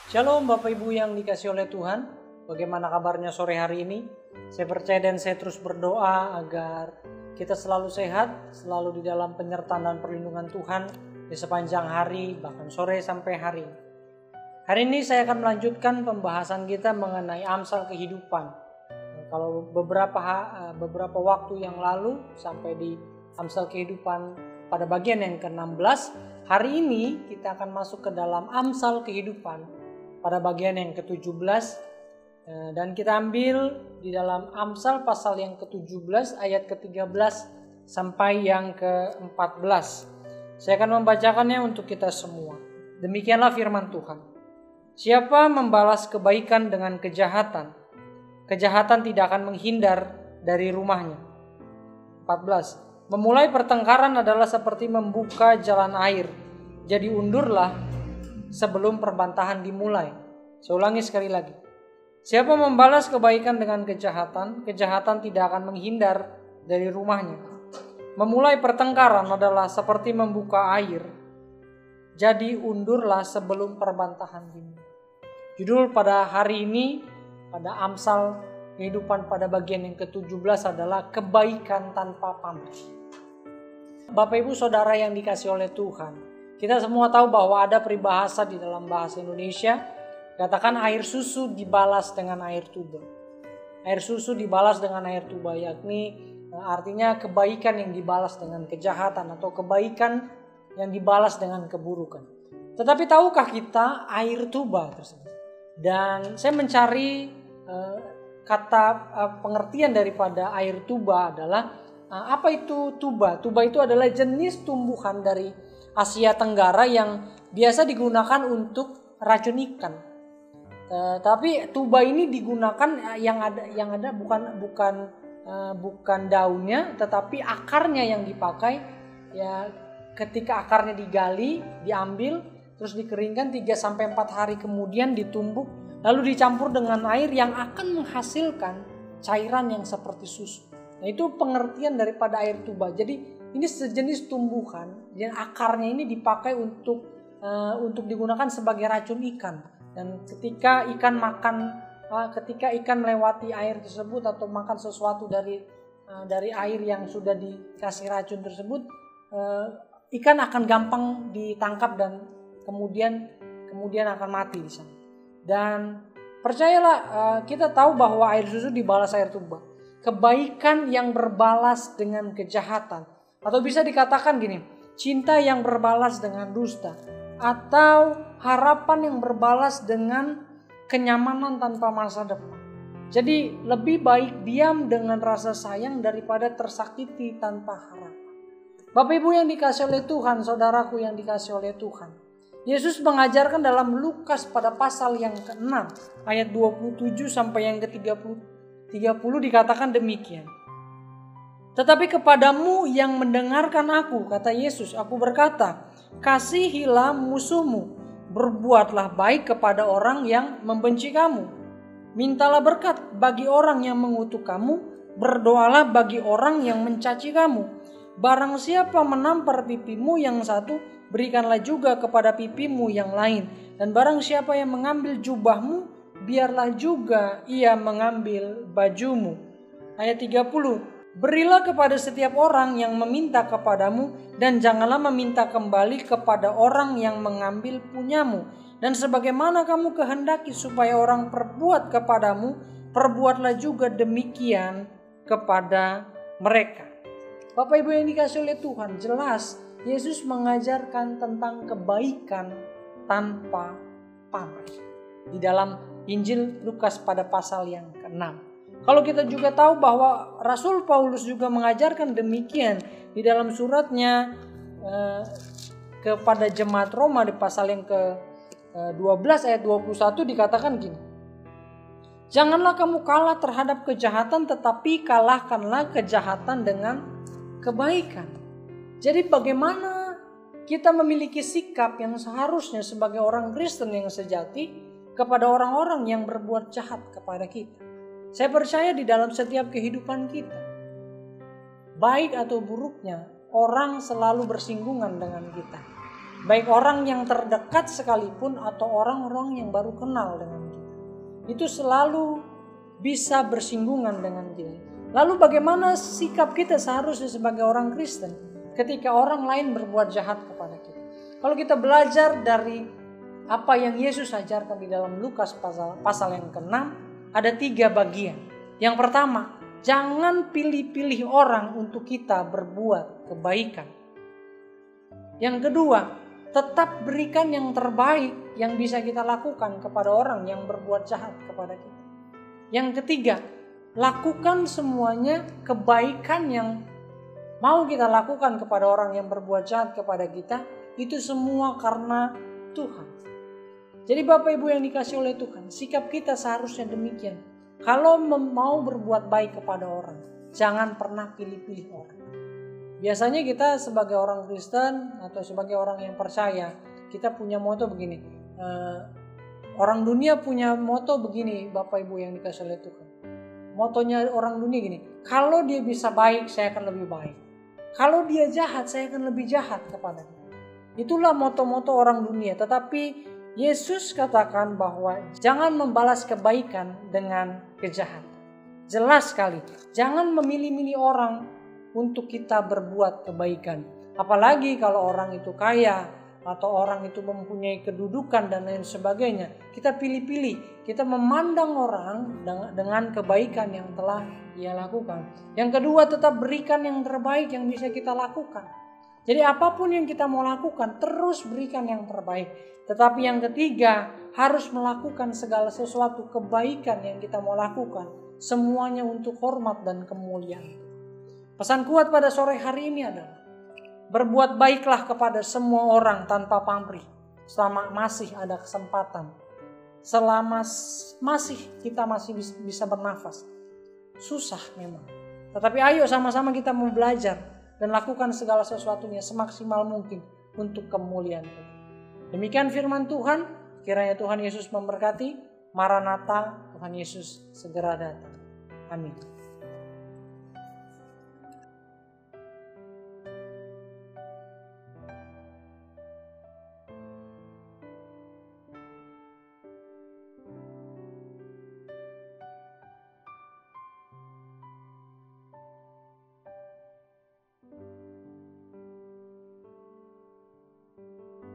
Shalom Bapak Ibu yang dikasih oleh Tuhan. Bagaimana kabarnya sore hari ini? Saya percaya dan saya terus berdoa agar kita selalu sehat, selalu di dalam penyertaan dan perlindungan Tuhan di sepanjang hari, bahkan sore sampai hari ini. Hari ini saya akan melanjutkan pembahasan kita mengenai Amsal kehidupan. Kalau beberapa waktu yang lalu sampai di Amsal kehidupan pada bagian yang ke-16, hari ini kita akan masuk ke dalam Amsal kehidupan pada bagian yang ke-17, dan kita ambil di dalam Amsal pasal yang ke-17 ayat ke-13 sampai yang ke-14. Saya akan membacakannya untuk kita semua. Demikianlah firman Tuhan. Siapa membalas kebaikan dengan kejahatan, kejahatan tidak akan menghindar dari rumahnya. 14. Memulai pertengkaran adalah seperti membuka jalan air. Jadi undurlah sebelum perbantahan dimulai. Saya ulangi sekali lagi. Siapa membalas kebaikan dengan kejahatan, kejahatan tidak akan menghindar dari rumahnya. Memulai pertengkaran adalah seperti membuka air. Jadi undurlah sebelum perbantahan dimulai. Judul pada hari ini, pada Amsal kehidupan pada bagian yang ke-17 adalah kebaikan tanpa pamrih. Bapak Ibu Saudara yang dikasih oleh Tuhan, kita semua tahu bahwa ada peribahasa di dalam bahasa Indonesia, katakan air susu dibalas dengan air tuba. Air susu dibalas dengan air tuba, yakni artinya kebaikan yang dibalas dengan kejahatan atau kebaikan yang dibalas dengan keburukan. Tetapi tahukah kita air tuba tersebut? Dan saya mencari kata pengertian daripada air tuba adalah apa itu tuba? Tuba itu adalah jenis tumbuhan dari Asia Tenggara yang biasa digunakan untuk racun ikan. Tapi tuba ini digunakan yang ada bukan daunnya, tetapi akarnya yang dipakai. Ya, ketika akarnya digali, diambil, terus dikeringkan 3-4 hari kemudian ditumbuk, lalu dicampur dengan air yang akan menghasilkan cairan yang seperti susu. Nah, itu pengertian daripada air tuba. Jadi ini sejenis tumbuhan dan akarnya ini dipakai untuk digunakan sebagai racun ikan. Dan ketika ikan melewati air tersebut atau makan sesuatu dari air yang sudah dikasih racun tersebut, ikan akan gampang ditangkap dan kemudian akan mati di sana. Dan percayalah, kita tahu bahwa air susu dibalas air tuba. Kebaikan yang berbalas dengan kejahatan. Atau bisa dikatakan gini, cinta yang berbalas dengan dusta. Atau harapan yang berbalas dengan kenyamanan tanpa masa depan. Jadi lebih baik diam dengan rasa sayang daripada tersakiti tanpa harapan. Bapak Ibu yang dikasih oleh Tuhan, saudaraku yang dikasih oleh Tuhan. Yesus mengajarkan dalam Lukas pada pasal yang ke-6 ayat 27 sampai yang ke-30 dikatakan demikian. Tetapi kepadamu yang mendengarkan aku, kata Yesus, aku berkata, kasihilah musuhmu, berbuatlah baik kepada orang yang membenci kamu. Mintalah berkat bagi orang yang mengutuk kamu, berdoalah bagi orang yang mencaci kamu. Barang siapa menampar pipimu yang satu, berikanlah juga kepada pipimu yang lain. Dan barang siapa yang mengambil jubahmu, biarlah juga ia mengambil bajumu. Ayat 30. Berilah kepada setiap orang yang meminta kepadamu, dan janganlah meminta kembali kepada orang yang mengambil punyamu. Dan sebagaimana kamu kehendaki supaya orang perbuat kepadamu, perbuatlah juga demikian kepada mereka. Bapak Ibu yang dikasih oleh Tuhan, jelas Yesus mengajarkan tentang kebaikan tanpa pamrih di dalam Injil Lukas pada pasal yang ke-6. Kalau kita juga tahu bahwa Rasul Paulus juga mengajarkan demikian di dalam suratnya kepada jemaat Roma di pasal yang ke-12 ayat 21 dikatakan gini. Janganlah kamu kalah terhadap kejahatan, tetapi kalahkanlah kejahatan dengan kebaikan. Jadi bagaimana kita memiliki sikap yang seharusnya sebagai orang Kristen yang sejati kepada orang-orang yang berbuat jahat kepada kita. Saya percaya di dalam setiap kehidupan kita, baik atau buruknya, orang selalu bersinggungan dengan kita. baik orang yang terdekat sekalipun atau orang-orang yang baru kenal dengan kita. Itu selalu bisa bersinggungan dengan kita. Lalu bagaimana sikap kita seharusnya sebagai orang Kristen ketika orang lain berbuat jahat kepada kita? Kalau kita belajar dari apa yang Yesus ajarkan di dalam Lukas pasal yang ke-6, ada 3 bagian. Yang pertama, jangan pilih-pilih orang untuk kita berbuat kebaikan. Yang kedua, tetap berikan yang terbaik yang bisa kita lakukan kepada orang yang berbuat jahat kepada kita. Yang ketiga, lakukan semuanya kebaikan yang mau kita lakukan kepada orang yang berbuat jahat kepada kita, itu semua karena Tuhan. Jadi Bapak Ibu yang dikasih oleh Tuhan, sikap kita seharusnya demikian. Kalau mau berbuat baik kepada orang, jangan pernah pilih-pilih orang. Biasanya kita sebagai orang Kristen atau sebagai orang yang percaya, kita punya moto begini. Orang dunia punya moto begini, Bapak Ibu yang dikasih oleh Tuhan. Motonya orang dunia gini, kalau dia bisa baik, saya akan lebih baik. Kalau dia jahat, saya akan lebih jahat kepadanya. Itulah moto-moto orang dunia. Tetapi Yesus katakan bahwa jangan membalas kebaikan dengan kejahatan. Jelas sekali, jangan memilih-milih orang untuk kita berbuat kebaikan. Apalagi kalau orang itu kaya atau orang itu mempunyai kedudukan dan lain sebagainya. Kita pilih-pilih, kita memandang orang dengan kebaikan yang telah dia lakukan. Yang kedua, tetap berikan yang terbaik yang bisa kita lakukan. Jadi apapun yang kita mau lakukan, terus berikan yang terbaik. Tetapi yang ketiga, harus melakukan segala sesuatu kebaikan yang kita mau lakukan. Semuanya untuk hormat dan kemuliaan. Pesan kuat pada sore hari ini adalah berbuat baiklah kepada semua orang tanpa pamrih. Selama masih ada kesempatan. Selama kita masih bisa bernafas. Susah memang. Tetapi ayo sama-sama kita mau belajar dan lakukan segala sesuatunya semaksimal mungkin untuk kemuliaan Tuhan. Demikian firman Tuhan. Kiranya Tuhan Yesus memberkati. Maranatha, Tuhan Yesus segera datang. Amin.